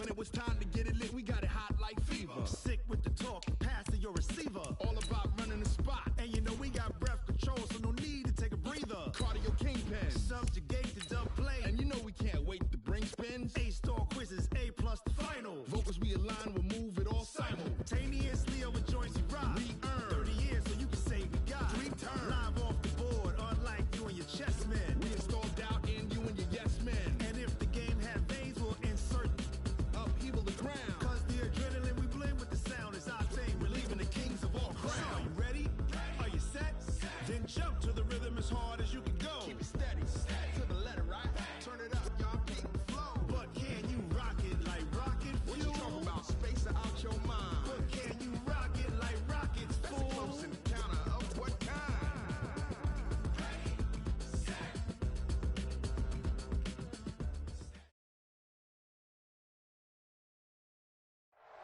when it was time to get it lit, we got it hot like fever. Sick with the talk, passing your receiver. All about running the spot. And you know we got breath control, so no need to take a breather. Cardio kingpin, subjugate the dub play. And you know we can't wait to bring spins. A-star quizzes, A+ the final. Vocals we align, we'll move it all simultaneously over joints we rock. We earn 30 years, so you can say we got 3 turns. Live off the board, unlike you and your chess men. We installed doubt in you and your yes men. And if the game had veins, we'll insert upheaval the crown. Cause the adrenaline we blend with the sound is our thing. Relieving the kings of all crowns. So are you ready? Are you set? Then jump to the rhythm as hard as you can go. Keep it steady, to the letter, right? Turn it up, y'all, keep the flow. But can you rock it like rocket fuel? What you talking about? Space out your mind. But can you rock it like rockets, fool? That's a close encounter of what kind?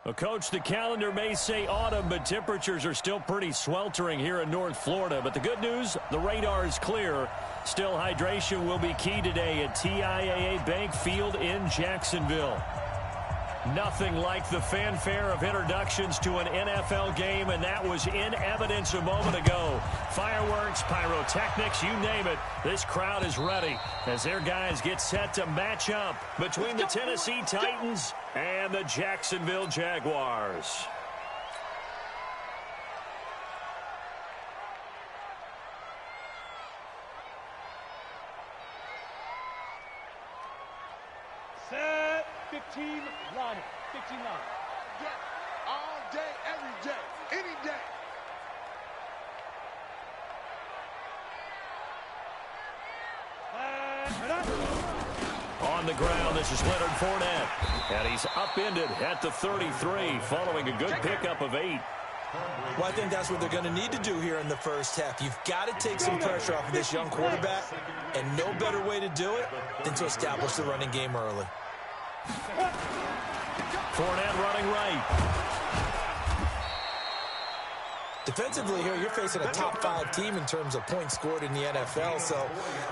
Well, Coach, the calendar may say autumn, but temperatures are still pretty sweltering here in North Florida. But the good news, the radar is clear. Still, hydration will be key today at TIAA Bank Field in Jacksonville. Nothing like the fanfare of introductions to an NFL game, and that was in evidence a moment ago. Fireworks, pyrotechnics, you name it. This crowd is ready as their guys get set to match up between the Tennessee Titans and the Jacksonville Jaguars. Set, 15 line. 15 line. Yeah, all day, every day, any day. On the ground, this is Leonard Fournette, and he's upended at the 33 following a good pickup of 8. Well, I think that's what they're going to need to do here in the first half. You've got to take some pressure off of this young quarterback, and no better way to do it than to establish the running game early. Fournette running right. Defensively here, you're facing a top-5 team in terms of points scored in the NFL. So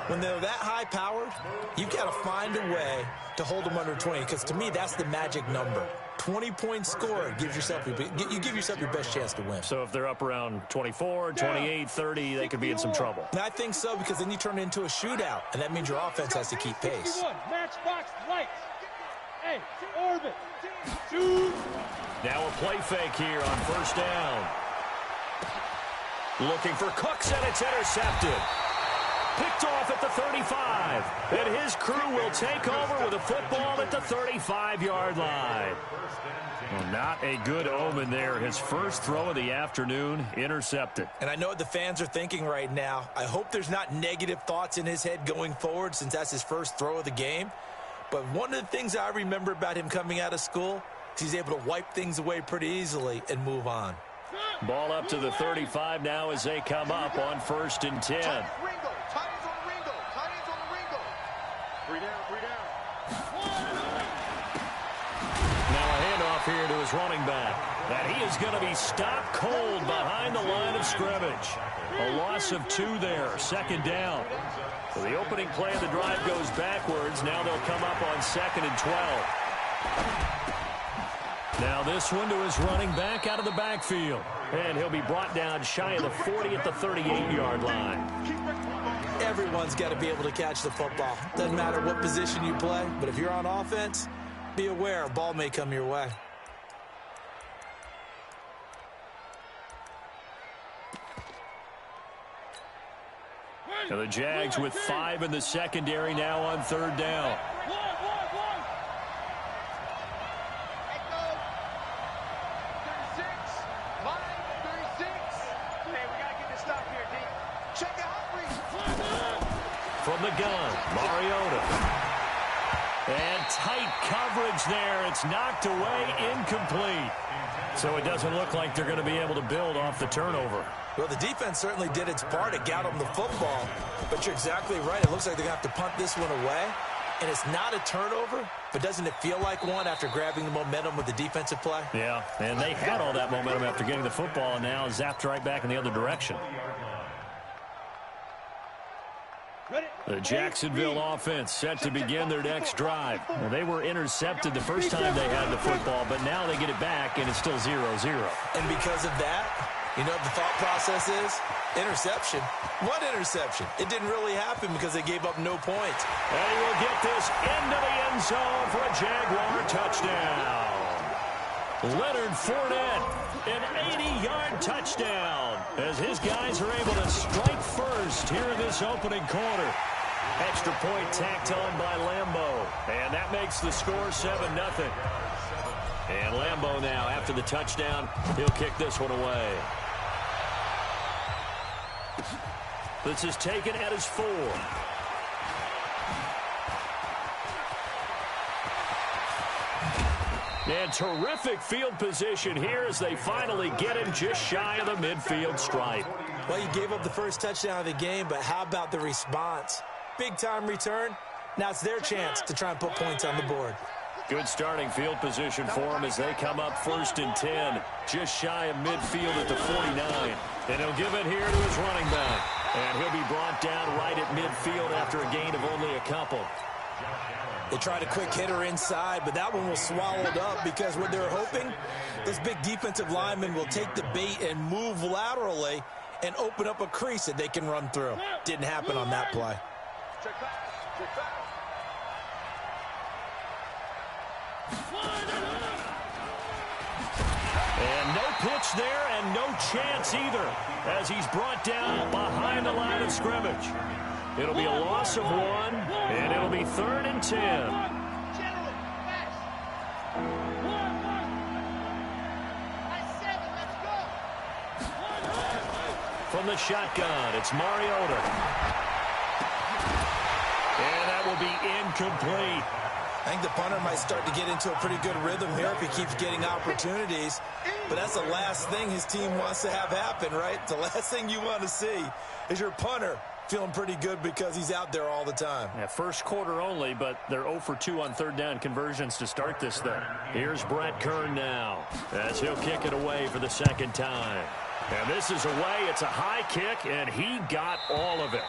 when they're that high-powered, you've got to find a way to hold them under 20. Because to me, that's the magic number. 20 points scored gives yourself you give yourself your best chance to win. So if they're up around 24, 28, 30, they could be in some trouble. And I think so, because then you turn it into a shootout, and that means your offense has to keep pace. Matchbox lights. Hey, orbit. Shoot. Now a play fake here on first down. Looking for Cooks, and it's intercepted. Picked off at the 35. And his crew will take over with a football at the 35-yard line. Well, not a good omen there. His first throw of the afternoon intercepted. And I know what the fans are thinking right now. I hope there's not negative thoughts in his head going forward since that's his first throw of the game. But one of the things I remember about him coming out of school is he's able to wipe things away pretty easily and move on. Ball up to the 35 now as they come up on first and 10. Titans on the Ringo. Three down. Now a handoff here to his running back. And he is going to be stopped cold behind the line of scrimmage. A loss of 2 there, second down. So the opening play of the drive goes backwards. Now they'll come up on 2nd and 12. Now this one to his running back out of the backfield. And he'll be brought down shy of the 40 at the 38-yard line. Everyone's got to be able to catch the football. Doesn't matter what position you play, but if you're on offense, be aware a ball may come your way. Now the Jags with 5 in the secondary now on third down. From the gun, Mariota. And tight coverage there. It's knocked away, incomplete. So it doesn't look like they're going to be able to build off the turnover. Well, the defense certainly did its part to get them the football. But you're exactly right. It looks like they're going to have to punt this one away. And it's not a turnover, but doesn't it feel like one after grabbing the momentum with the defensive play? Yeah, and they had all that momentum after getting the football and now zapped right back in the other direction. The Jacksonville offense set to begin their next drive. Well, they were intercepted the first time they had the football, but now they get it back, and it's still 0-0. And because of that, you know what the thought process is? Interception. What interception? It didn't really happen because they gave up no points. And he will get this into the end zone for a Jaguar touchdown. Leonard Fournette, an 80-yard touchdown, as his guys are able to strike first here in this opening quarter. Extra point tacked on by Lambeau, and that makes the score 7-0. And Lambeau now, after the touchdown, he'll kick this one away. This is taken at his 4. And terrific field position here as they finally get him just shy of the midfield stripe. Well, you gave up the first touchdown of the game, but how about the response? Big-time return. Now it's their chance to try and put points on the board. Good starting field position for him as they come up 1st and 10, just shy of midfield at the 49. And he'll give it here to his running back. And he'll be brought down right at midfield after a gain of only a couple. They tried a quick hitter inside, but that one was swallowed up because what they're hoping, this big defensive lineman will take the bait and move laterally and open up a crease that they can run through. Didn't happen on that play. And no pitch there and no chance either as he's brought down behind the line of scrimmage. It'll be a loss of 1, and it'll be 3rd and 10. From the shotgun, it's Mariota. And that will be incomplete. I think the punter might start to get into a pretty good rhythm here if he keeps getting opportunities. But that's the last thing his team wants to have happen, right? The last thing you want to see is your punter feeling pretty good because he's out there all the time. Yeah, first quarter only, but they're 0 for 2 on 3rd down conversions to start this thing. Here's Brett Kern now as he'll kick it away for the 2nd time. And this is away. It's a high kick, and he got all of it.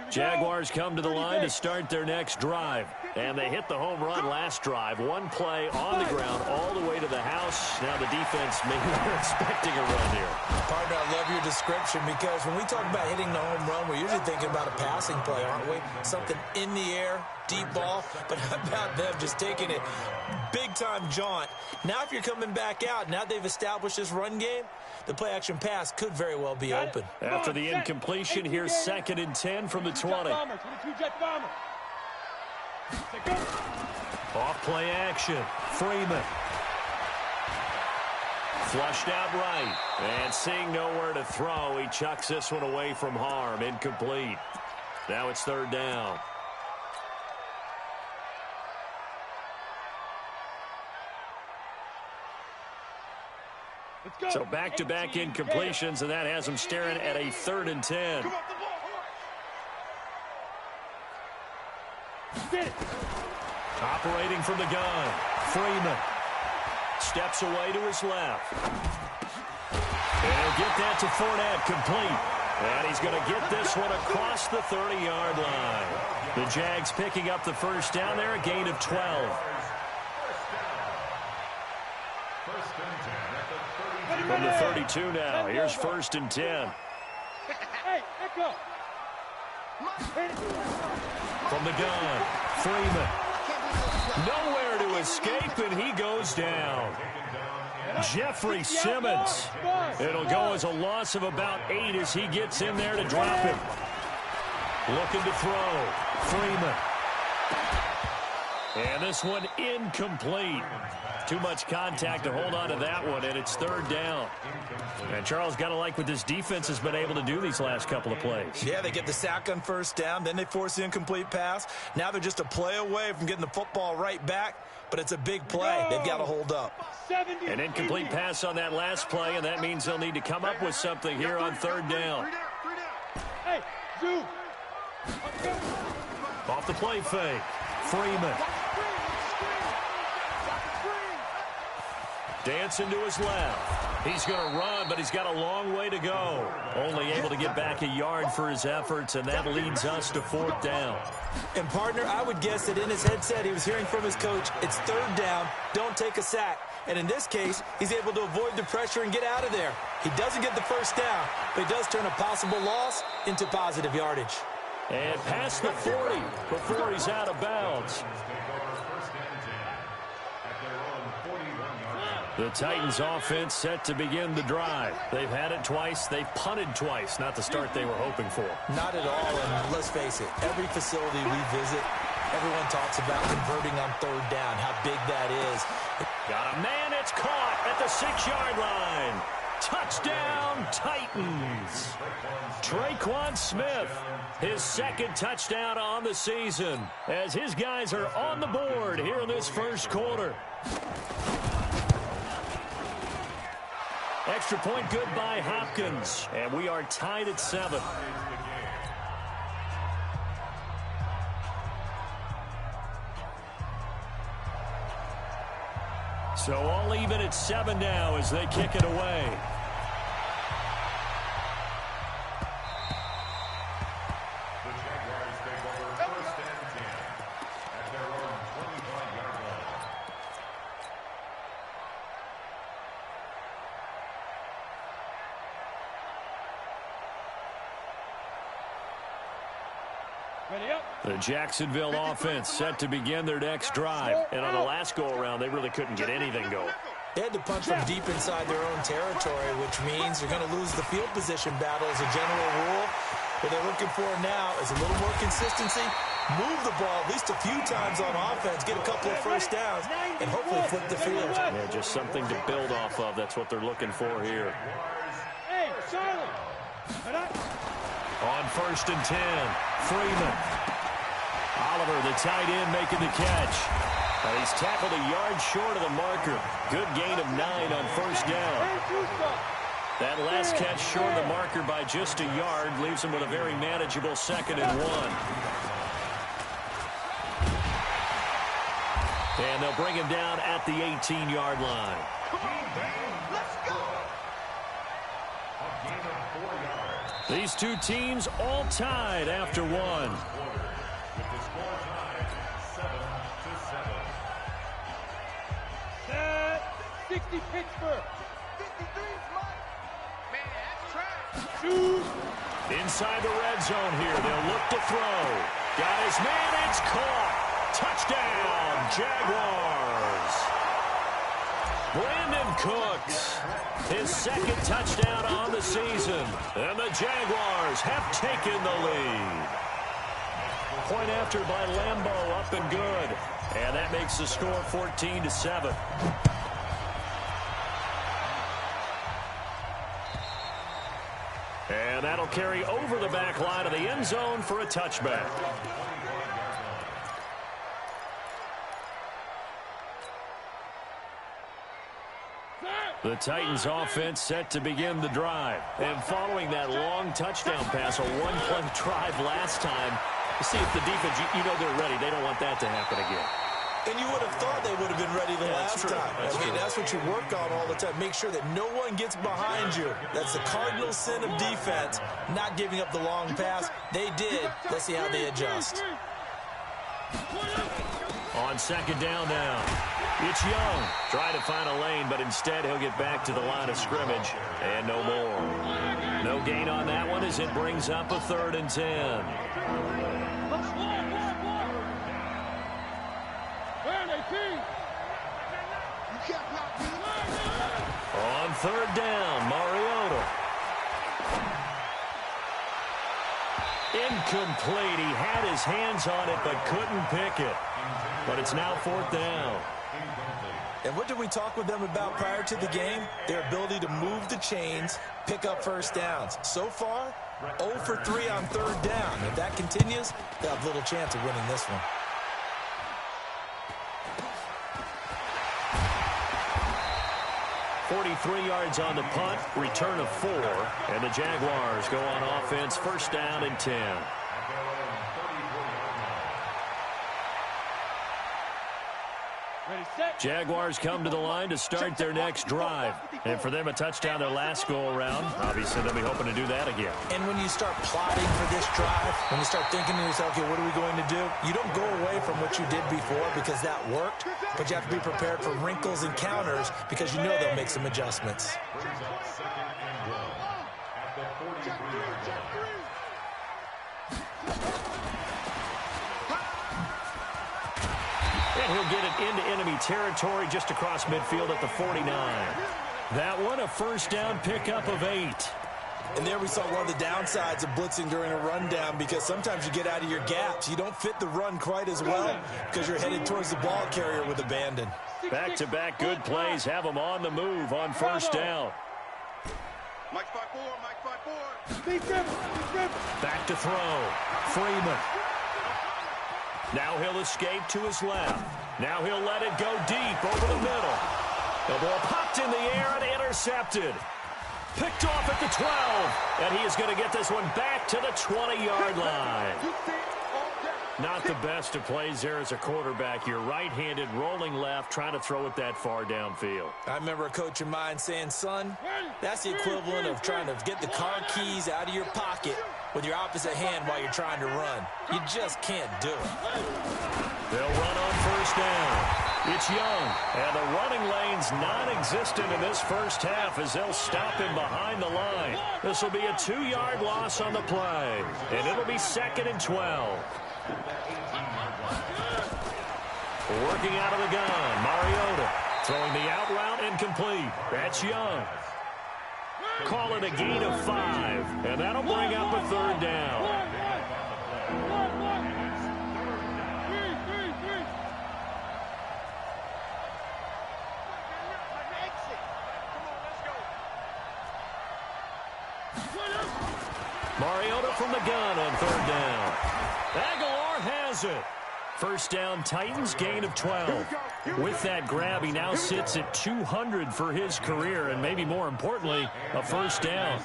Jaguars come to the line to start their next drive. And they hit the home run last drive. One play on the ground all the way to the house. Now the defense maybe they're expecting a run here. Partner, I love your description because when we talk about hitting the home run, we're usually thinking about a passing play, aren't we? Something in the air, deep ball. But how about them just taking it big-time jaunt? Now if you're coming back out, now they've established this run game, the play-action pass could very well be open. After the incompletion, here's 2nd and 10 from the 20. Off play action. Freeman. Flushed out right. And seeing nowhere to throw, he chucks this one away from harm. Incomplete. Now it's 3rd down. So back-to-back incompletions, and that has him staring at a 3rd and 10. Operating from the gun. Freeman steps away to his left. And he'll get that to Fournette, complete. And he's going to get this one across the 30-yard line. The Jags picking up the 1st down there, a gain of 12. From the 32 now, here's 1st and 10. From the gun, Freeman. Nowhere to escape, and he goes down. Jeffrey Simmons. It'll go as a loss of about 8 as he gets in there to drop him. Looking to throw. Freeman. And this one incomplete. Too much contact to hold on to that one, and it's 3rd down. And Charles, got to like what this defense has been able to do these last couple of plays. Yeah, they get the sack on 1st down, then they force the incomplete pass. Now they're just a play away from getting the football right back, but it's a big play. They've got to hold up. An incomplete pass on that last play, and that means they'll need to come up with something here on 3rd down. Hey, Zoo. Off the play fake. Freeman. Dancing to his left. He's going to run, but he's got a long way to go. Only able to get back a yard for his efforts, and that leads us to 4th down. And, partner, I would guess that in his headset he was hearing from his coach, it's 3rd down, don't take a sack. And in this case, he's able to avoid the pressure and get out of there. He doesn't get the 1st down, but he does turn a possible loss into positive yardage. And past the 40 before he's out of bounds. The Titans offense set to begin the drive. They've had it twice. They've punted twice. Not the start they were hoping for. Not at all, and let's face it, every facility we visit, everyone talks about converting on 3rd down, how big that is. Got a man, it's caught at the 6-yard line. Touchdown, Titans. Traquan Smith, his 2nd touchdown on the season, as his guys are on the board here in this 1st quarter. Extra point good by Hopkins, and we are tied at 7. So all even at 7 now as they kick it away. The Jaguars take over 1st and 10 at their own 25-yard line. Ready up. The Jacksonville offense set to begin their next drive. And on the last go-around, they really couldn't get anything going. They had to punch from deep inside their own territory, which means they're going to lose the field position battle as a general rule. What they're looking for now is a little more consistency, move the ball at least a few times on offense, get a couple of 1st downs, and hopefully flip the field. Yeah, just something to build off of. That's what they're looking for here. Hey, silent. On 1st and 10, Freeman. Oliver, the tight end, making the catch. And he's tackled a yard short of the marker. Good gain of 9 on 1st down. That last catch short of the marker by just a yard leaves him with a very manageable 2nd and 1. And they'll bring him down at the 18-yard line. Come on, man. Let's go. A gain of 4 yards. These two teams all tied after 1. With the score tied 7-7. Set. 60 Pittsburgh. 53's mine. Man, that's trash. Shoot. Inside the red zone here. They'll look to throw. Got his man. It's caught. Touchdown, Jaguars. Brandon Cooks, his 2nd touchdown on the season. And the Jaguars have taken the lead. Point after by Lambeau, up and good. And that makes the score 14-7. And that'll carry over the back line of the end zone for a touchback. The Titans offense set to begin the drive. And following that long touchdown pass, a 1-play drive last time, see if the defense, you know they're ready. They don't want that to happen again. And you would have thought they would have been ready the last time. That's what you work on all the time. Make sure that no one gets behind you. That's the cardinal sin of defense, not giving up the long pass. They did. Let's see how they adjust. On 2nd down now. It's Young. Trying to find a lane, but instead he'll get back to the line of scrimmage. And no more. No gain on that one as it brings up a 3rd and 10. On 3rd down, Mariota. Incomplete. He had his hands on it, but couldn't pick it. But it's now 4th down. And what did we talk with them about prior to the game? Their ability to move the chains, pick up 1st downs. So far, 0 for 3 on 3rd down. If that continues, they'll have little chance of winning this one. .43 yards on the punt, return of 4, and the Jaguars go on offense 1st down and 10. Jaguars come to the line to start their next drive. And for them, a touchdown their last go-around. Obviously, they'll be hoping to do that again. And when you start plotting for this drive, when you start thinking to yourself, okay, what are we going to do? You don't go away from what you did before because that worked, but you have to be prepared for wrinkles and counters because you know they'll make some adjustments. And he'll get it into enemy territory just across midfield at the 49. That one, a first down pickup of 8. And there we saw one of the downsides of blitzing during a rundown because sometimes you get out of your gaps. You don't fit the run quite as well because you're headed towards the ball carrier with abandon. Back-to-back good plays have them on the move on first down. Mike 5-4. Back to throw. Freeman. Now he'll escape to his left. Now he'll let it go deep over the middle. The ball popped in the air and intercepted. Picked off at the 12. And he is going to get this one back to the 20-yard line. Not the best of plays there as a quarterback. You're right-handed, rolling left, trying to throw it that far downfield. I remember a coach of mine saying, son, that's the equivalent of trying to get the car keys out of your pocket with your opposite hand while you're trying to run. You just can't do it. They'll run on first down. It's Young, and the running lane's non-existent in this first half as they'll stop him behind the line. This will be a 2-yard loss on the play, and it'll be 2nd and 12. Working out of the gun, Mariota throwing the out route incomplete. That's Young. Call it a gain of 5, and that'll bring up a 3rd down. Mariota from the gun on 3rd down. Aguilar has it. First down, Titans, gain of 12. With that grab, he now sits at 200 for his career, and maybe more importantly, a first down.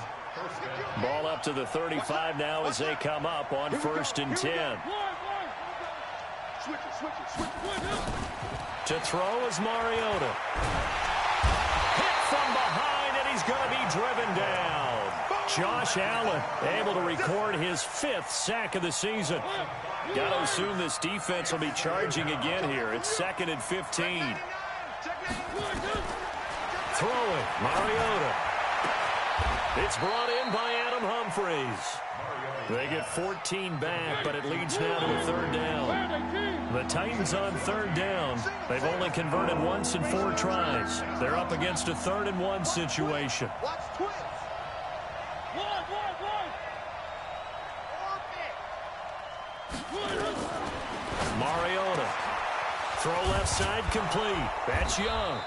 Ball up to the 35 now as they come up on 1st and 10. To throw is Mariota. Hit from behind, and he's going to be driven down. Josh Allen able to record his 5th sack of the season. Got to assume this defense will be charging again here. It's 2nd and 15. Throwing, Mariota. It's brought in by Adam Humphries. They get 14 back, but it leads now to a 3rd down. The Titans on 3rd down. They've only converted once in 4 tries. They're up against a 3rd and 1 situation. Mariota. Throw left side complete. That's Young.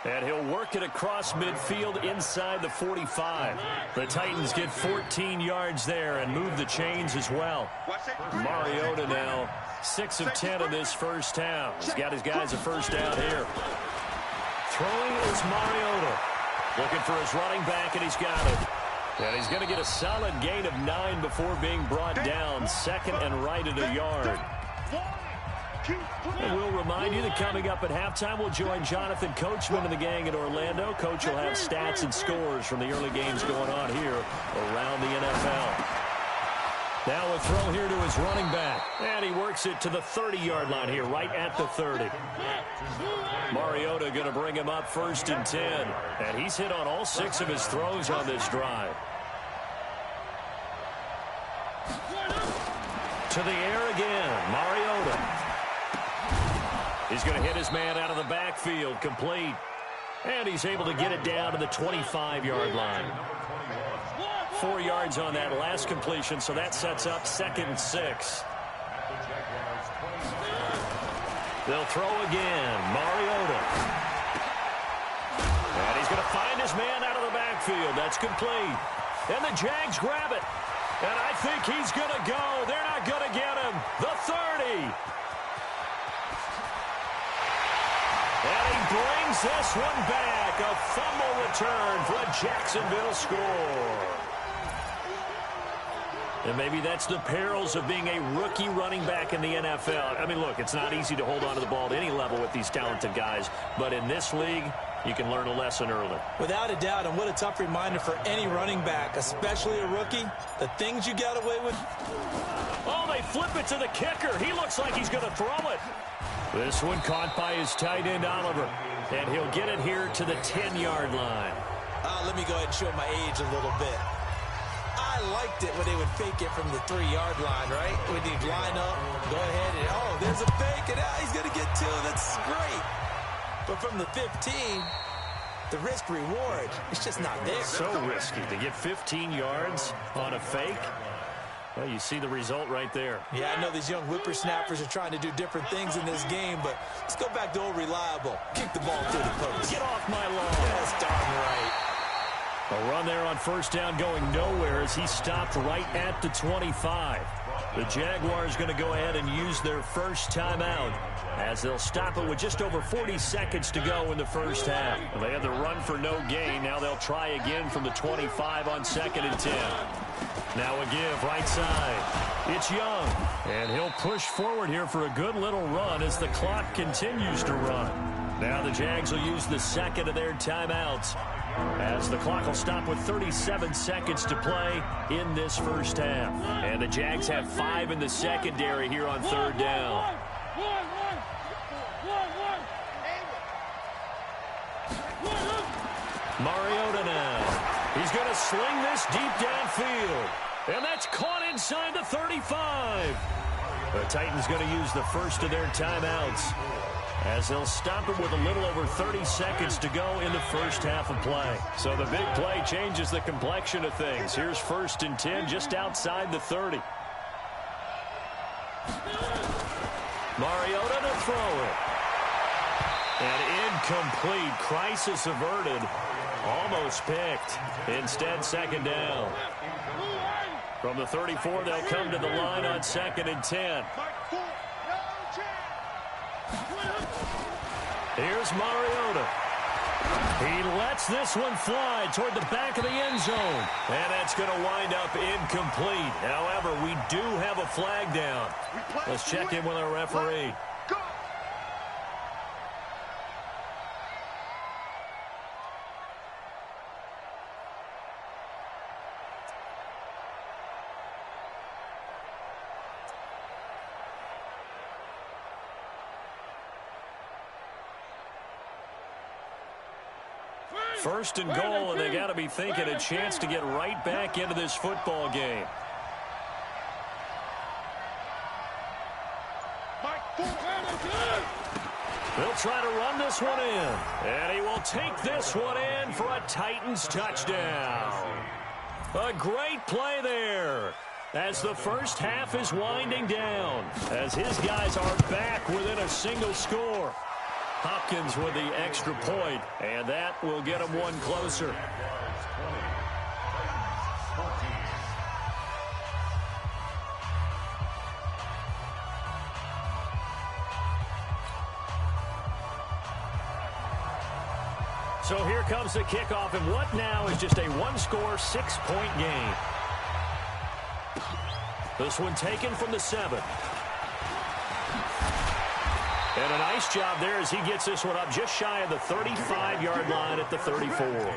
And he'll work it across midfield inside the 45. The Titans get 14 yards there and move the chains as well. Mariota now 6 of 10 in this first half. He's got his guys a first down here. Throwing is Mariota. Looking for his running back, and he's got it. And he's going to get a solid gain of 9 before being brought down. 2nd and right at a yard. And we'll remind you that coming up at halftime, we'll join Jonathan Coachman and the gang in Orlando. Coach will have stats and scores from the early games going on here around the NFL. Now a throw here to his running back. And he works it to the 30-yard line here, right at the 30. Mariota going to bring him up 1st and 10. And he's hit on all 6 of his throws on this drive. To the air again, Mariota. He's going to hit his man out of the backfield, complete. And he's able to get it down to the 25-yard line. 4 yards on that last completion, so that sets up 2nd and 6. They'll throw again, Mariota. And he's going to find his man out of the backfield. That's complete. And the Jags grab it. And I think he's going to go. They're not going to get him. The 30. And he brings this one back. A fumble return for a Jacksonville score. And maybe that's the perils of being a rookie running back in the NFL. I mean, look, it's not easy to hold on to the ball at any level with these talented guys. But in this league, you can learn a lesson early. Without a doubt, and what a tough reminder for any running back, especially a rookie, the things you got away with. Oh, they flip it to the kicker. He looks like he's going to throw it. This one caught by his tight end, Oliver. And he'll get it here to the 10-yard line. Let me go ahead and show my age a little bit. I liked it when they would fake it from the 3-yard line, right? When they'd line up, go ahead, and oh, there's a fake, and he's going to get 2. That's great. But from the 15, the risk-reward, it's just not there. So risky to get 15 yards on a fake. Well, you see the result right there. Yeah, I know these young whippersnappers are trying to do different things in this game, but let's go back to old reliable. Kick the ball through the post. Get off my lawn. That's darn right. A run there on first down going nowhere as he stopped right at the 25. The Jaguars going to go ahead and use their first timeout as they'll stop it with just over 40 seconds to go in the first half. They had the run for no gain. Now they'll try again from the 25 on 2nd and 10. Now a give right side. It's Young. And he'll push forward here for a good little run as the clock continues to run. Now the Jags will use the second of their timeouts as the clock will stop with 37 seconds to play in this first half. And the Jags have 5 in the secondary here on 3rd down. Mariota now. He's going to sling this deep downfield. And that's caught inside the 35. The Titans going to use the first of their timeouts as they'll stop it with a little over 30 seconds to go in the first half of play. So the big play changes the complexion of things. Here's 1st and 10 just outside the 30. Mariota to throw it. And incomplete. Crisis averted. Almost picked. Instead, 2nd down. From the 34, they'll come to the line on 2nd and 10. Here's Mariota. He lets this one fly toward the back of the end zone. And that's going to wind up incomplete. However, we do have a flag down. Let's check in with our referee. First and goal, and they got to be thinking a chance to get right back into this football game. They'll try to run this one in, and he will take this one in for a Titans touchdown. A great play there as the first half is winding down, as his guys are back within a single score. Hopkins with the extra point, and that will get him one closer. So here comes the kickoff, and what now is just a one-score, 6-point game. This one taken from the 7. And a nice job there as he gets this one up just shy of the 35-yard line at the 34.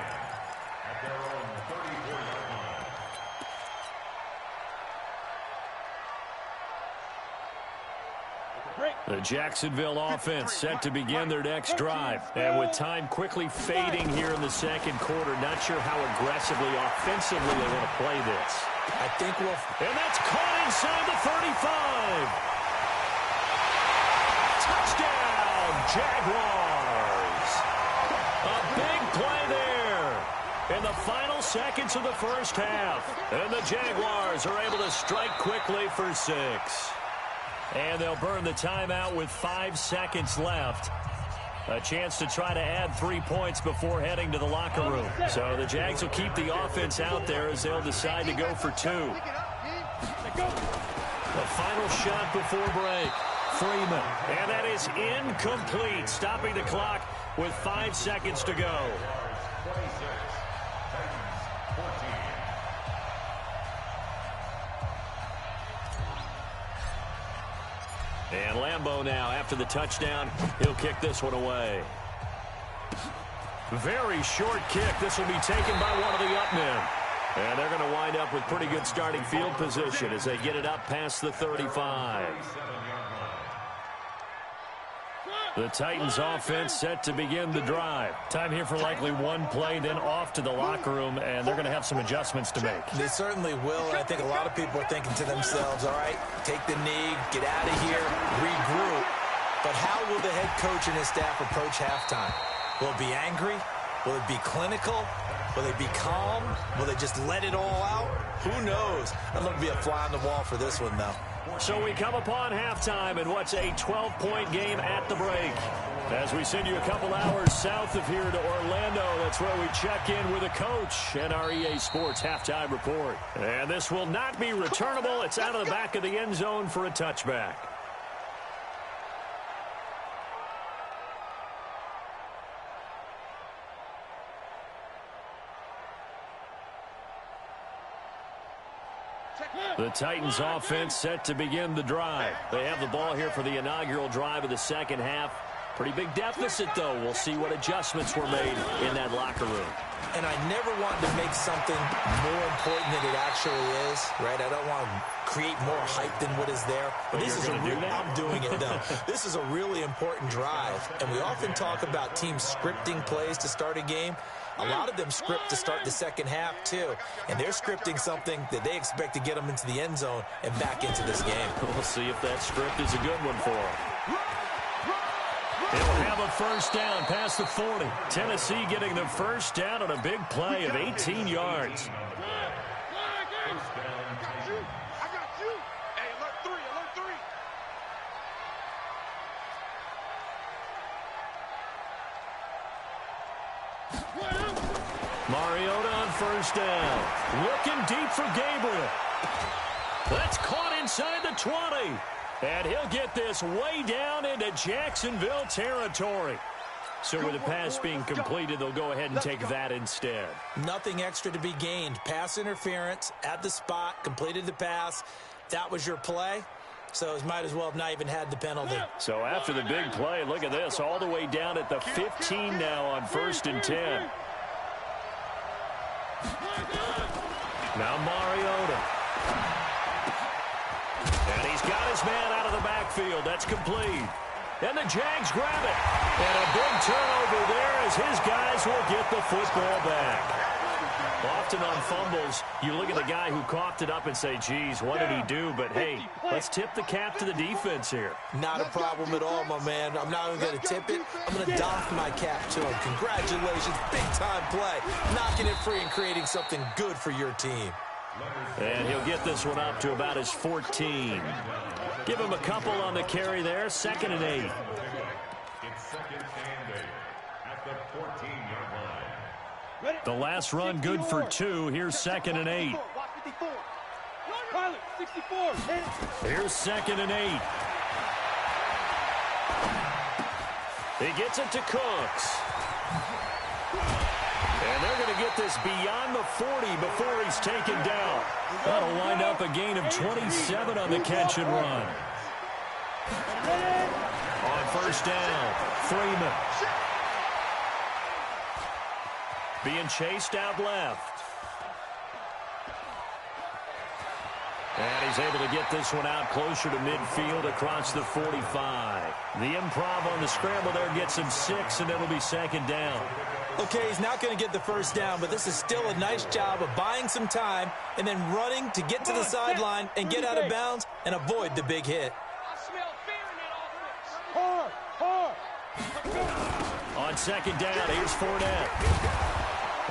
The Jacksonville offense set to begin their next drive. And with time quickly fading here in the second quarter, not sure how aggressively, offensively they want to play this. I think we'll... And that's caught inside the 35. Touchdown, Jaguars. A big play there in the final seconds of the first half. And the Jaguars are able to strike quickly for 6. And they'll burn the timeout with 5 seconds left. A chance to try to add 3 points before heading to the locker room. So the Jags will keep the offense out there as they'll decide to go for 2. The final shot before break. Freeman. And that is incomplete, stopping the clock with 5 seconds to go. And Lambeau now, after the touchdown, he'll kick this one away. Very short kick. This will be taken by one of the up men. And they're going to wind up with pretty good starting field position as they get it up past the 35. The Titans offense set to begin the drive. Time here for likely one play, then off to the locker room, and they're going to have some adjustments to make. They certainly will, and I think a lot of people are thinking to themselves, all right, take the knee, get out of here, regroup. But how will the head coach and his staff approach halftime? Will it be angry? Will it be clinical? Will they be calm? Will they just let it all out? Who knows? I'd love to be a fly on the wall for this one, though. So we come upon halftime in what's a 12-point game at the break. As we send you a couple hours south of here to Orlando, that's where we check in with the coach and our EA Sports halftime report. And this will not be returnable. It's out of the back of the end zone for a touchback. The Titans offense set to begin the drive. They have the ball here for the inaugural drive of the second half. Pretty big deficit, though. We'll see what adjustments were made in that locker room. And I never want to make something more important than it actually is, right? I don't want to create more hype than what is there. But this is I'm doing it, though. This is a really important drive. And we often talk about teams scripting plays to start a game. A lot of them script to start the second half, too. And they're scripting something that they expect to get them into the end zone and back into this game. We'll see if that script is a good one for them. They'll have a first down past the 40. Tennessee getting the first down on a big play of 18 yards. Mariota on first down. Looking deep for Gabriel. That's caught inside the 20. And he'll get this way down into Jacksonville territory. So with the pass being completed, they'll go ahead and take that instead. Nothing extra to be gained. Pass interference at the spot, completed the pass. That was your play. So it might as well have not even had the penalty. So after the big play, look at this, all the way down at the 15 now on 1st and 10. Now Mariota. And he's got his man out of the backfield. That's complete. And the Jags grab it. And a big turnover there as his guys will get the football back. Often on fumbles, you look at the guy who coughed it up and say, geez, what did he do? But, hey, let's tip the cap to the defense here. Not a problem at all, my man. I'm not even going to tip it. I'm going to doff my cap to him. Congratulations. Big-time play. Knocking it free and creating something good for your team. And he'll get this one up to about his 14. Give him a couple on the carry there. 2nd and 8. It's 2nd and 8 at the 14-yard line. The last run good for 2. Here's 2nd and 8. Pilot, 64. Here's 2nd and 8. He gets it to Cooks. And they're going to get this beyond the 40 before he's taken down. That'll wind up a gain of 27 on the catch and run. On first down, Freeman. Being chased out left. And he's able to get this one out closer to midfield across the 45. The improv on the scramble there gets him 6, and it'll be 2nd down. Okay, he's not going to get the first down, but this is still a nice job of buying some time and then running to get to the sideline and get out of bounds and avoid the big hit. On 2nd down, here's Fournette.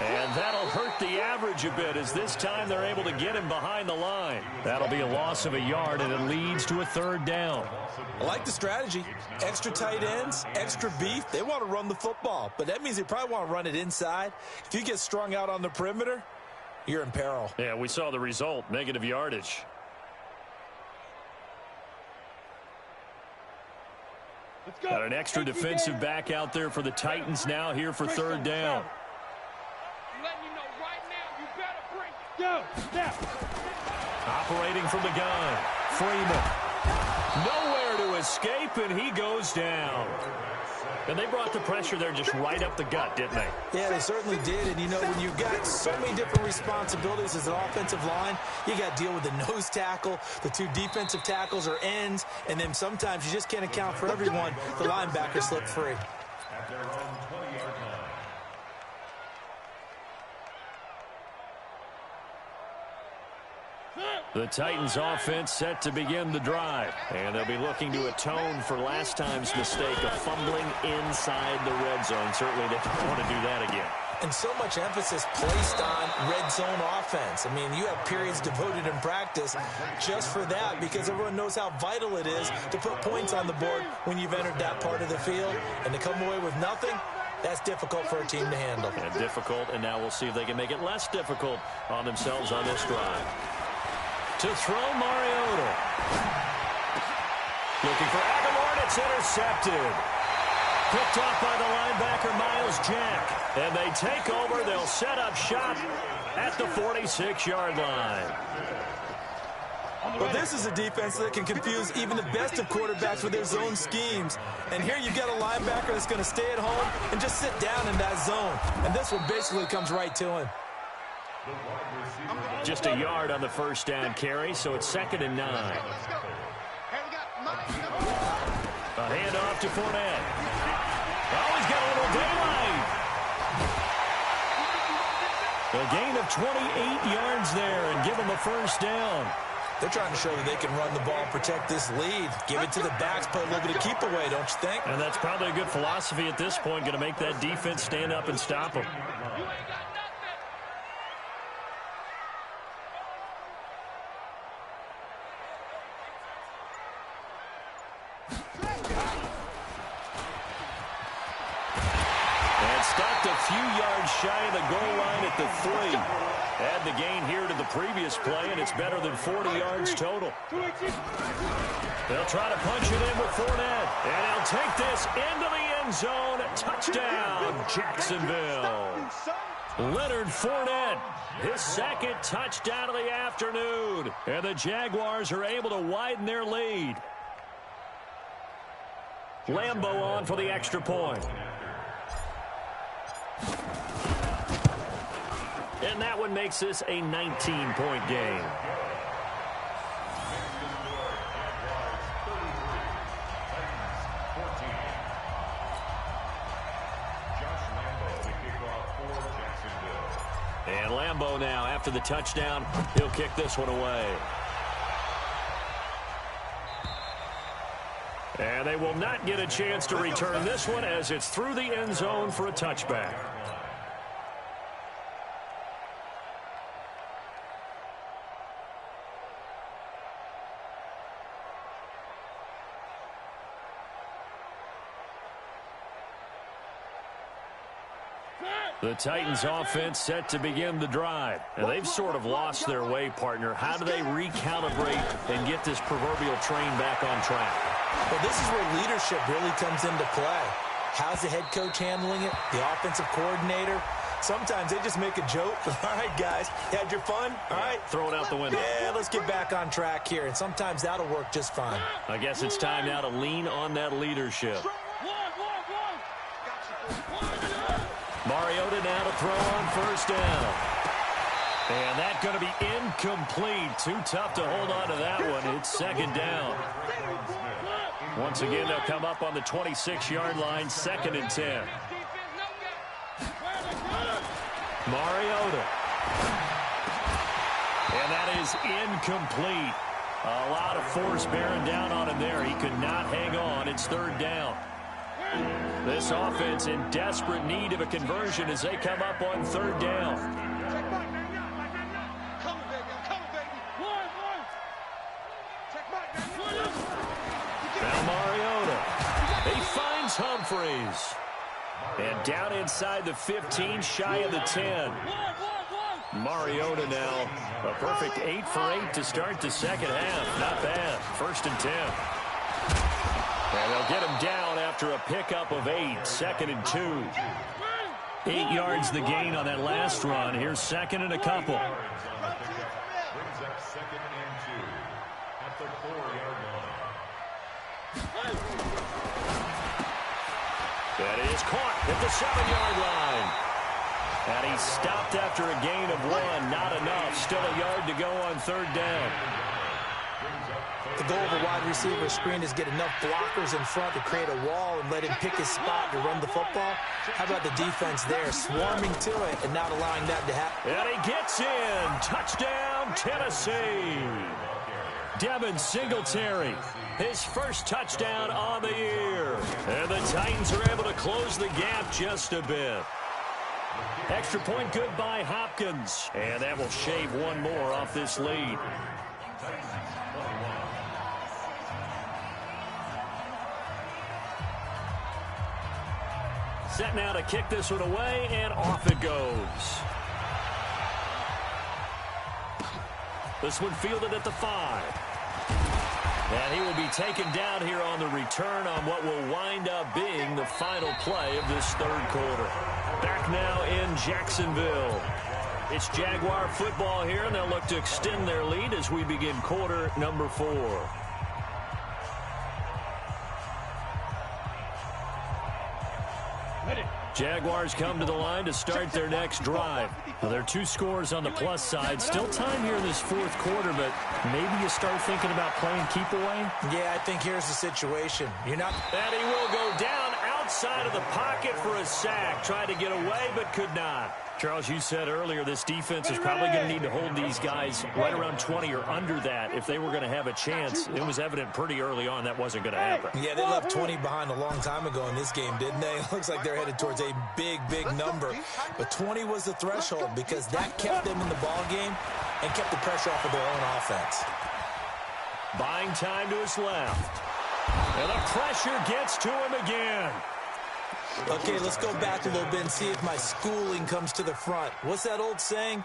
And that'll hurt the average a bit as this time they're able to get him behind the line. That'll be a loss of a yard, and it leads to a 3rd down. I like the strategy. Extra tight ends, extra beef. They want to run the football, but that means they probably want to run it inside. If you get strung out on the perimeter, you're in peril. Yeah, we saw the result, negative yardage. Got an extra defensive back out there for the Titans now here for 3rd down. Operating from the gun. Freeman. Nowhere there to escape, and he goes down. And they brought the pressure there just right up the gut, didn't they? Yeah, they certainly did. And, you know, when you've got so many different responsibilities as an offensive line, you got to deal with the nose tackle, the two defensive tackles or ends, and then sometimes you just can't account for everyone. The linebacker slipped free. At their own 20-yard line. The Titans offense set to begin the drive. And they'll be looking to atone for last time's mistake of fumbling inside the red zone. Certainly they don't want to do that again. And so much emphasis placed on red zone offense. I mean, you have periods devoted in practice just for that because everyone knows how vital it is to put points on the board when you've entered that part of the field. And to come away with nothing, that's difficult for a team to handle. And difficult, and now we'll see if they can make it less difficult on themselves on this drive. To throw, Mariota. Looking for Aguilar, and it's intercepted. Picked off by the linebacker, Miles Jack. And they take over. They'll set up shop at the 46-yard line. Well, this is a defense that can confuse even the best of quarterbacks with their zone schemes. And here you've got a linebacker that's going to stay at home and just sit down in that zone. And this one basically comes right to him. Just a yard on the first down carry, so it's 2nd and 9. A handoff to Fournette. Oh, he's got a little daylight. A gain of 28 yards there and give him a first down. They're trying to show that they can run the ball, protect this lead. Give it to the backs, play a little bit of keep away, don't you think? And that's probably a good philosophy at this point, going to make that defense stand up and stop them. Stopped a few yards shy of the goal line at the 3. Add the gain here to the previous play, and it's better than 40 yards total. They'll try to punch it in with Fournette, and he'll take this into the end zone. Touchdown, Jacksonville. Leonard Fournette, his second touchdown of the afternoon, and the Jaguars are able to widen their lead. Lambeau on for the extra point. And that one makes this a 19-point game. And Lambeau now, after the touchdown, he'll kick this one away. And they will not get a chance to return this one as it's through the end zone for a touchback. The Titans offense set to begin the drive. And they've sort of lost their way, partner. How do they recalibrate and get this proverbial train back on track? Well, this is where leadership really comes into play. How's the head coach handling it? The offensive coordinator? Sometimes they just make a joke. All right, guys, you had your fun? All right. Throw it out the window. Yeah, let's get back on track here. And sometimes that'll work just fine. I guess it's time now to lean on that leadership. Mariota now to throw on first down. And that's going to be incomplete. Too tough to hold on to that one. It's 2nd down. Once again, they'll come up on the 26-yard line, 2nd and 10. Mariota. And that is incomplete. A lot of force bearing down on him there. He could not hang on. It's 3rd down. This offense in desperate need of a conversion as they come up on 3rd down. Now Mariota. He finds Humphreys. And down inside the 15, shy of the 10. Mariota now a perfect 8 for 8 to start the second half. Not bad. 1st and 10. And they'll get him down after a pickup of 8. 2nd and 2. 8 yards the gain on that last run. Here's 2nd and a couple. Brings up 2nd and 2 at the 4-yard line. That is caught at the 7-yard line. And he stopped after a gain of 1. Not enough. Still a yard to go on 3rd down. The goal of a wide receiver screen is get enough blockers in front to create a wall and let him pick his spot to run the football. How about the defense there, swarming to it and not allowing that to happen? And he gets in. Touchdown, Tennessee. Devin Singletary, his first touchdown on the year. And the Titans are able to close the gap just a bit. Extra point good by Hopkins. And that will shave one more off this lead. Set now to kick this one away, and off it goes. This one fielded at the 5. And he will be taken down here on the return on what will wind up being the final play of this 3rd quarter. Back now in Jacksonville. It's Jaguar football here, and they'll look to extend their lead as we begin quarter number 4. Jaguars come to the line to start their next drive. Well, there are 2 scores on the plus side. Still time here in this 4th quarter, but maybe you start thinking about playing keep away? Yeah, I think here's the situation. You're not... And he will go down outside of the pocket for a sack. Tried to get away, but could not. Charles, you said earlier this defense is probably going to need to hold these guys right around 20 or under that if they were going to have a chance. It was evident pretty early on that wasn't going to happen. Yeah, they left 20 behind a long time ago in this game, didn't they? It looks like they're headed towards a big, big number. But 20 was the threshold because that kept them in the ball game and kept the pressure off of their own offense. Buying time to his left. And the pressure gets to him again. Okay, let's go back a little bit and see if my schooling comes to the front. What's that old saying?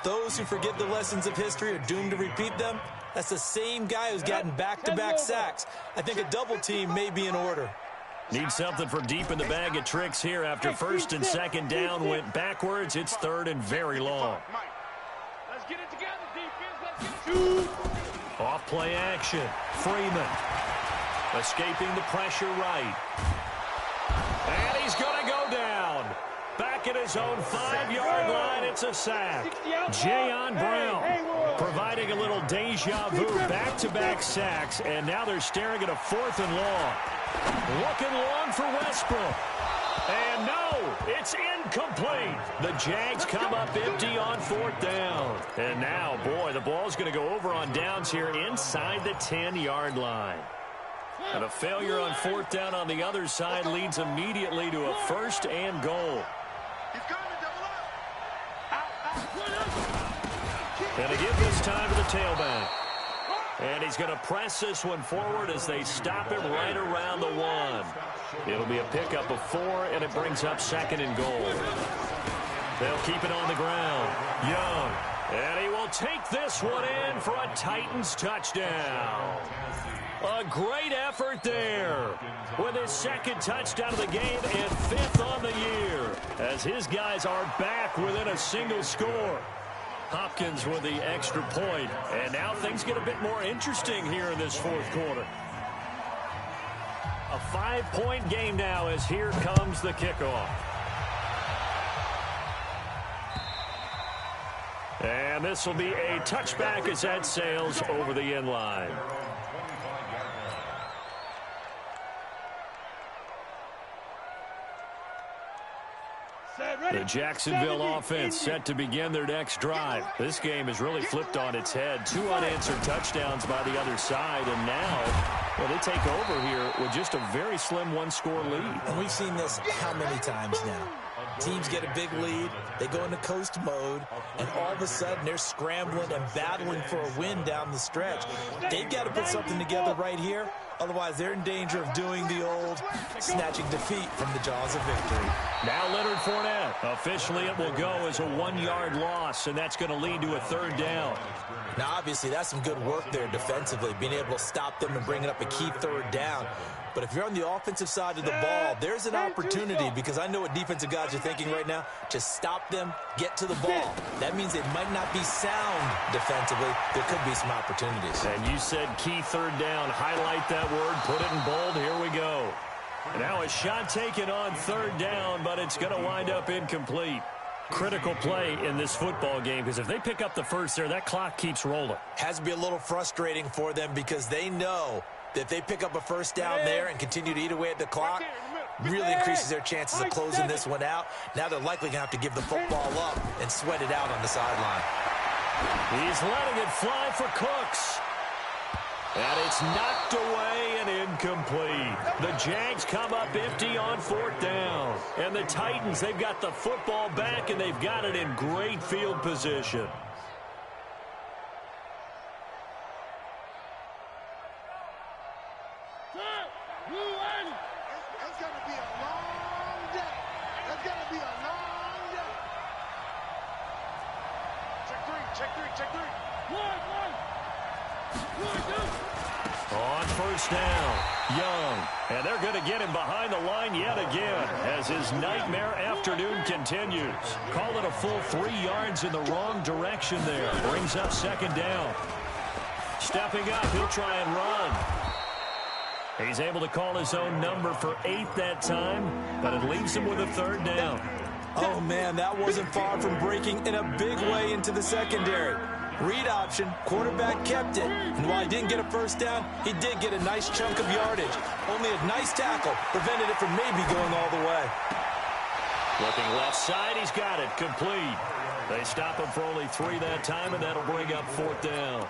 Those who forget the lessons of history are doomed to repeat them. That's the same guy who's gotten back-to-back sacks. I think a double team may be in order. Need something from deep in the bag of tricks here after 1st and 2nd down went backwards. It's 3rd and very long. Let's get it together, defense. Let's get it. Off play action. Freeman escaping the pressure right. And he's going to go down. Back at his own 5-yard line, it's a sack. Jayon Brown providing a little deja vu, back-to-back sacks, and now they're staring at a 4th and long. Looking long for Westbrook. And no, it's incomplete. The Jags come up empty on 4th down. And now, boy, the ball's going to go over on downs here inside the 10-yard line. And a failure on 4th down on the other side leads immediately to a 1st and goal. And to give this time to the tailback. And he's going to press this one forward as they stop him right around the 1. It'll be a pickup of 4, and it brings up 2nd and goal. They'll keep it on the ground. Young. And he will take this one in for a Titans touchdown. A great effort there with his 2nd touchdown of the game and 5th on the year as his guys are back within a single score. Hopkins with the extra point, and now things get a bit more interesting here in this 4th quarter. A 5-point game now as here comes the kickoff. And this will be a touchback as that sails over the end line. The Jacksonville offense set to begin their next drive. This game has really flipped on its head. 2 unanswered touchdowns by the other side, and now, well, they take over here with just a very slim 1-score lead. And we've seen this how many times now? Teams get a big lead, they go into coast mode, and all of a sudden they're scrambling and battling for a win down the stretch. They've got to put something together right here. Otherwise, they're in danger of doing the old snatching defeat from the jaws of victory. Now Leonard Fournette. Officially, it will go as a 1-yard loss, and that's going to lead to a 3rd down. Now, obviously, that's some good work there defensively, being able to stop them and bringing up a key 3rd down. But if you're on the offensive side of the ball, there's an opportunity, because I know what defensive guys are thinking right now. Just stop them, get to the ball. That means it might not be sound defensively. There could be some opportunities. And you said key 3rd down. Highlight that word, put it in bold. Here we go. Now a shot taken on 3rd down, but it's going to wind up incomplete. Critical play in this football game, because if they pick up the first there, that clock keeps rolling. Has to be a little frustrating for them, because they know that if they pick up a first down there and continue to eat away at the clock, really increases their chances of closing this one out. Now they're likely going to have to give the football up and sweat it out on the sideline. He's letting it fly for Cooks. And it's knocked away and incomplete. The Jags come up empty on 4th down. And the Titans, they've got the football back, and they've got it in great field position. It's going to be a long day. It's going to be a long day. Check three. On 1st down, Young. And they're going to get him behind the line yet again as his nightmare afternoon continues. Call it a full 3 yards in the wrong direction there. Brings up 2nd down. Stepping up, he'll try and run. He's able to call his own number for 8 that time, but it leaves him with a 3rd down. Oh, man, that wasn't far from breaking in a big way into the secondary. Read option, quarterback kept it, and while he didn't get a first down, he did get a nice chunk of yardage. Only a nice tackle prevented it from maybe going all the way. Looking left side, he's got it, complete. They stop him for only 3 that time, and that'll bring up 4th down.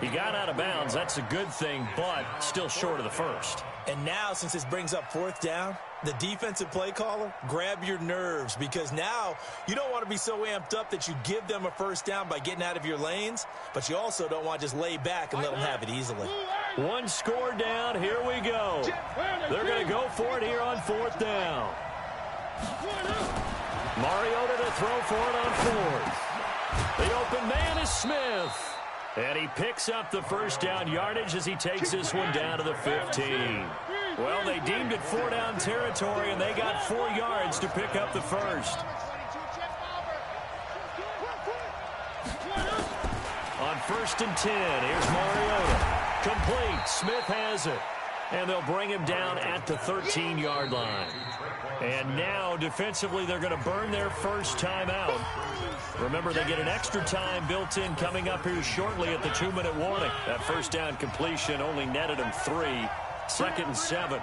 He got out of bounds, that's a good thing, but still short of the first. And now, since this brings up 4th down, the defensive play caller, grab your nerves, because now you don't want to be so amped up that you give them a first down by getting out of your lanes, but you also don't want to just lay back and let them have it easily. 1 score down, here we go. They're going to go for it here on 4th down. Mariota to throw for it on 4th. The open man is Smith. And he picks up the first down yardage as he takes this one down to the 15. Well, they deemed it 4-down territory, and they got 4 yards to pick up the first. On 1st and 10, here's Mariota. Complete. Smith has it. And they'll bring him down at the 13-yard line. And now, defensively, they're going to burn their first timeout. Remember, they get an extra time built in coming up here shortly at the 2-minute warning. That first down completion only netted him 3. 2nd and 7.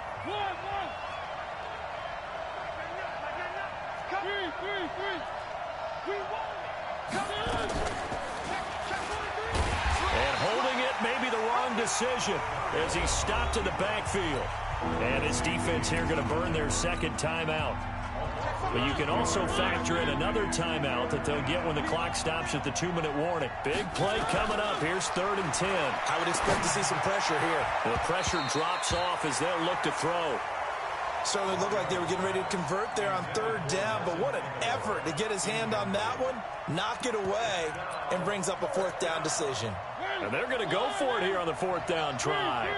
And holding it may be the wrong decision as he's stopped in the backfield. And his defense here going to burn their 2nd timeout. But you can also factor in another timeout that they'll get when the clock stops at the 2-minute warning. Big play coming up. Here's 3rd and 10. I would expect to see some pressure here. The pressure drops off as they'll look to throw. Certainly looked like they were getting ready to convert there on 3rd down, but what an effort to get his hand on that one, knock it away, and brings up a 4th down decision. And they're going to go for it here on the 4th down try.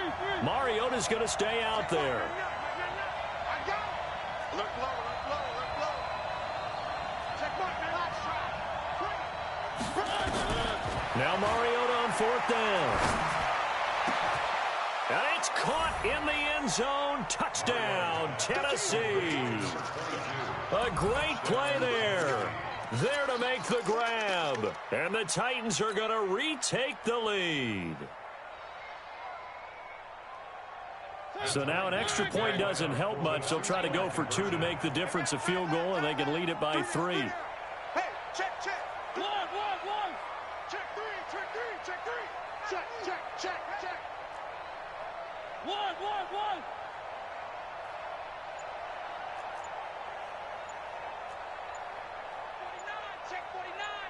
Mariota's going to stay out there. Look low. Now Mariota on 4th down. And it's caught in the end zone. Touchdown, Tennessee. A great play there. There to make the grab. And the Titans are going to retake the lead. So now an extra point doesn't help much. They'll try to go for 2 to make the difference a field goal, and they can lead it by 3. Hey, check. One. Check three. Check. One.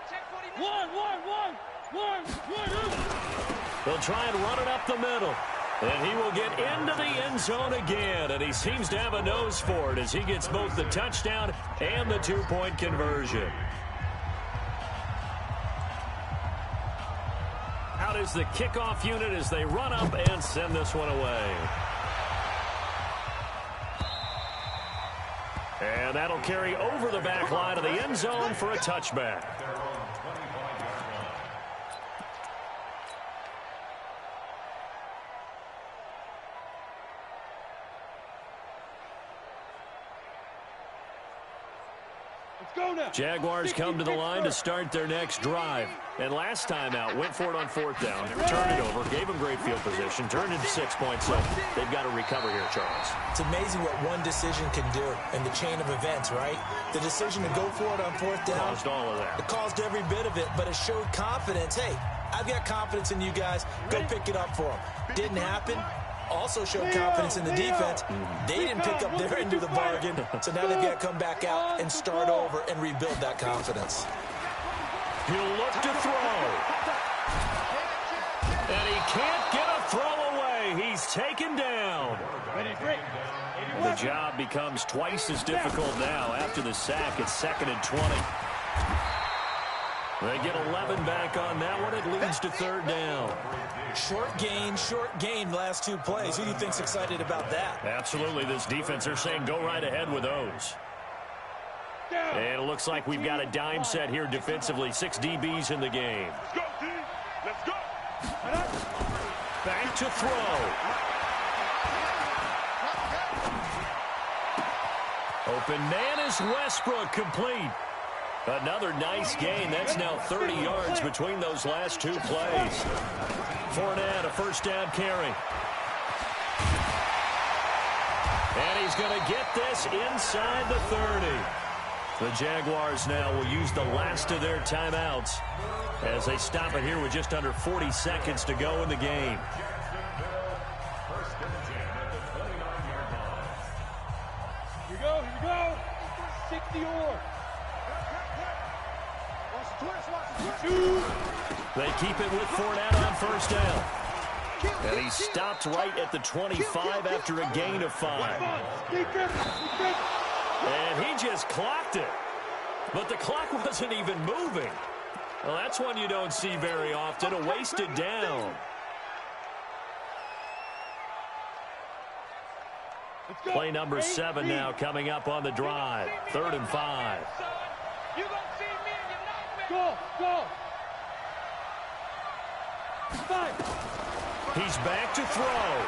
Check 49. One. They'll try and run it up the middle. And he will get into the end zone again, and he seems to have a nose for it as he gets both the touchdown and the two-point conversion. Out is the kickoff unit as they run up and send this one away. And that'll carry over the back line of the end zone for a touchback. Jaguars come to the line to start their next drive. And last time out, went for it on fourth down, turned it over, gave them great field position, turned into 6 points. So they've got to recover here, Charles. It's amazing what one decision can do in the chain of events, right? The decision to go for it on fourth down. Caused all of that. It caused every bit of it, but it showed confidence. Hey, I've got confidence in you guys. Go pick it up for them. Didn't happen. Also showed confidence in the defense. They didn't pick up their end of the bargain, so now they've got to come back out and start over and rebuild that confidence. He'll look to throw. And he can't get a throw away. He's taken down. The job becomes twice as difficult now after the sack. It's 2nd and 20. They get 11 back on that one. It leads to 3rd down. Short gain, last 2 plays. Who do you think's excited about that? Absolutely. This defense, they're saying go right ahead with those. And it looks like we've got a dime set here defensively. 6 DBs in the game. Let's go, team. Let's go. Back to throw. Open man is Westbrook, complete. Another nice gain. That's now 30 yards between those last 2 plays. Fournette, a first down carry. And he's going to get this inside the 30. The Jaguars now will use the last of their timeouts as they stop it here with just under 40 seconds to go in the game. Here we go. 60-or. They keep it with Fournette on first down. And he stopped right at the 25 after a gain of 5. And he just clocked it. But the clock wasn't even moving. Well, that's one you don't see very often, a wasted down. Play number 7 now coming up on the drive. 3rd and 5. Go. He's back to throw.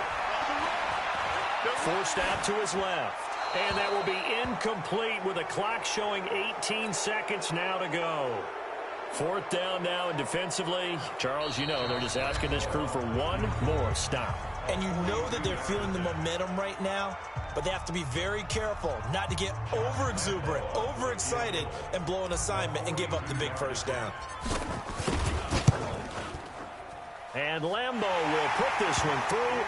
Forced out to his left. And that will be incomplete with a clock showing 18 seconds now to go. 4th down now, and defensively, Charles, you know, they're just asking this crew for one more stop. And you know that they're feeling the momentum right now, but they have to be very careful not to get over-exuberant, over-excited, and blow an assignment and give up the big first down. And Lambeau will put this one through,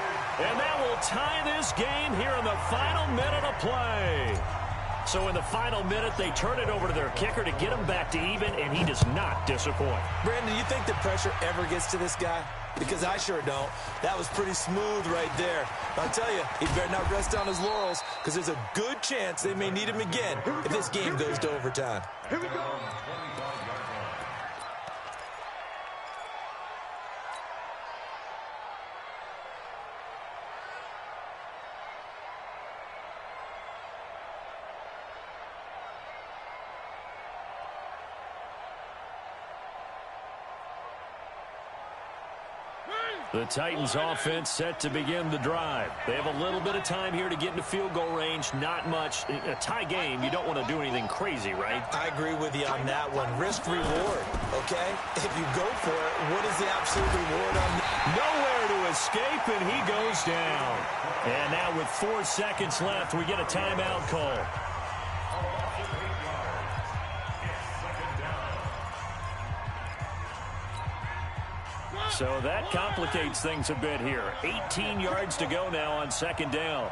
and that will tie this game here in the final minute of play. So in the final minute, they turn it over to their kicker to get him back to even, and he does not disappoint. Brandon, do you think the pressure ever gets to this guy? Because I sure don't. That was pretty smooth right there. I'll tell you, he better not rest on his laurels, because there's a good chance they may need him again if this game goes to overtime. Here we go. The Titans offense set to begin the drive. They have a little bit of time here to get into field goal range. Not much. A tie game, you don't want to do anything crazy, right? I agree with you on that one. Risk reward, okay? If you go for it, what is the absolute reward on that? Nowhere to escape, and he goes down. And now with 4 seconds left, we get a timeout call. So that complicates things a bit here. 18 yards to go now on 2nd down.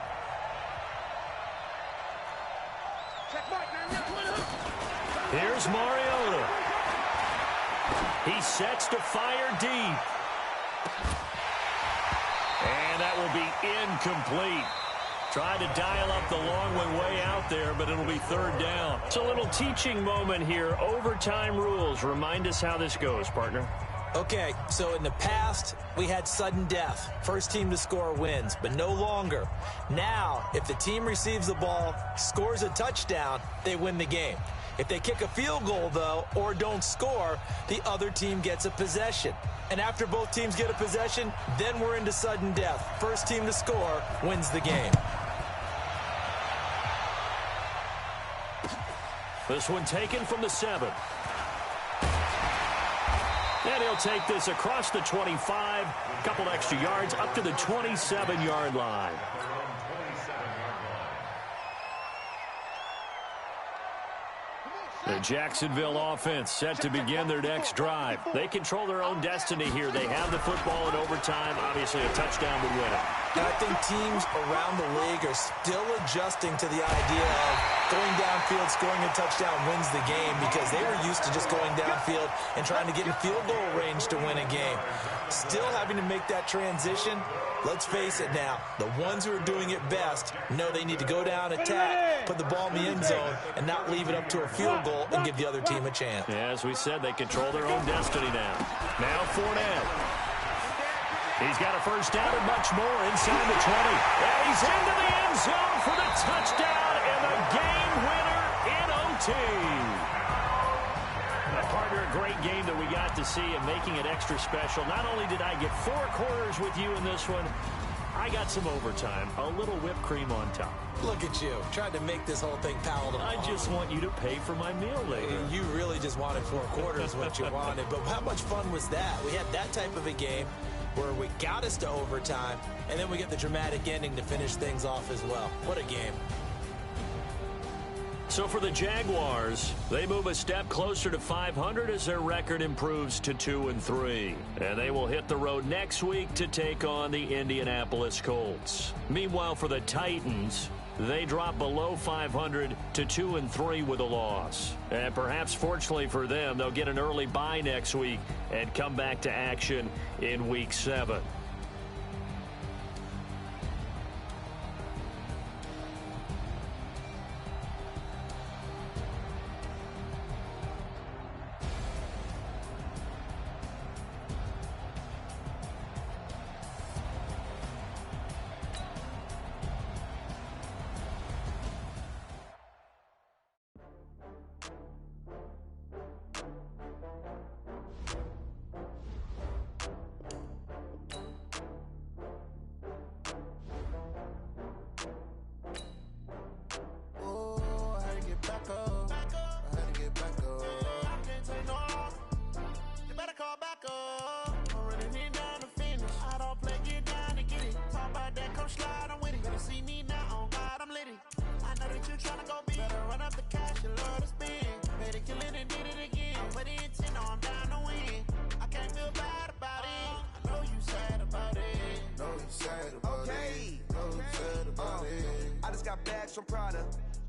Here's Mariota. He sets to fire deep. And that will be incomplete. Tried to dial up the long way out there, but it'll be third down. It's a little teaching moment here. Overtime rules. Remind us how this goes, partner. Okay, so in the past, we had sudden death. First team to score wins, but no longer. Now, if the team receives the ball, scores a touchdown, they win the game. If they kick a field goal, though, or don't score, the other team gets a possession. And after both teams get a possession, then we're into sudden death. First team to score wins the game. This one taken from the 7. And he'll take this across the 25, a couple extra yards, up to the 27-yard line. The Jacksonville offense set to begin their next drive. They control their own destiny here. They have the football in overtime. Obviously, a touchdown would win it. And I think teams around the league are still adjusting to the idea of going downfield, scoring a touchdown wins the game, because they were used to just going downfield and trying to get in field goal range to win a game. Still having to make that transition. Let's face it now, the ones who are doing it best know they need to go down, attack, put the ball in the end zone, and not leave it up to a field goal and give the other team a chance. Yeah, as we said, they control their own destiny now. Now Fournette. He's got a first down and much more inside the 20. And he's into the end zone for the touchdown and the game winner in OT. Partner, a great game that we got to see and making it extra special. Not only did I get 4 quarters with you in this one, I got some overtime, a little whipped cream on top. Look at you, trying to make this whole thing palatable. I just want you to pay for my meal later. You really just wanted 4 quarters what you wanted, but how much fun was that? We had that type of a game where we got us to overtime, and then we get the dramatic ending to finish things off as well. What a game. So for the Jaguars, they move a step closer to 500 as their record improves to 2-3. And they will hit the road next week to take on the Indianapolis Colts. Meanwhile, for the Titans, they drop below 500 to 2-3 with a loss. And perhaps fortunately for them, they'll get an early bye next week and come back to action in Week 7.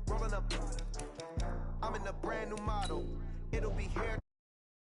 Rolling up, I'm in a brand new model. It'll be here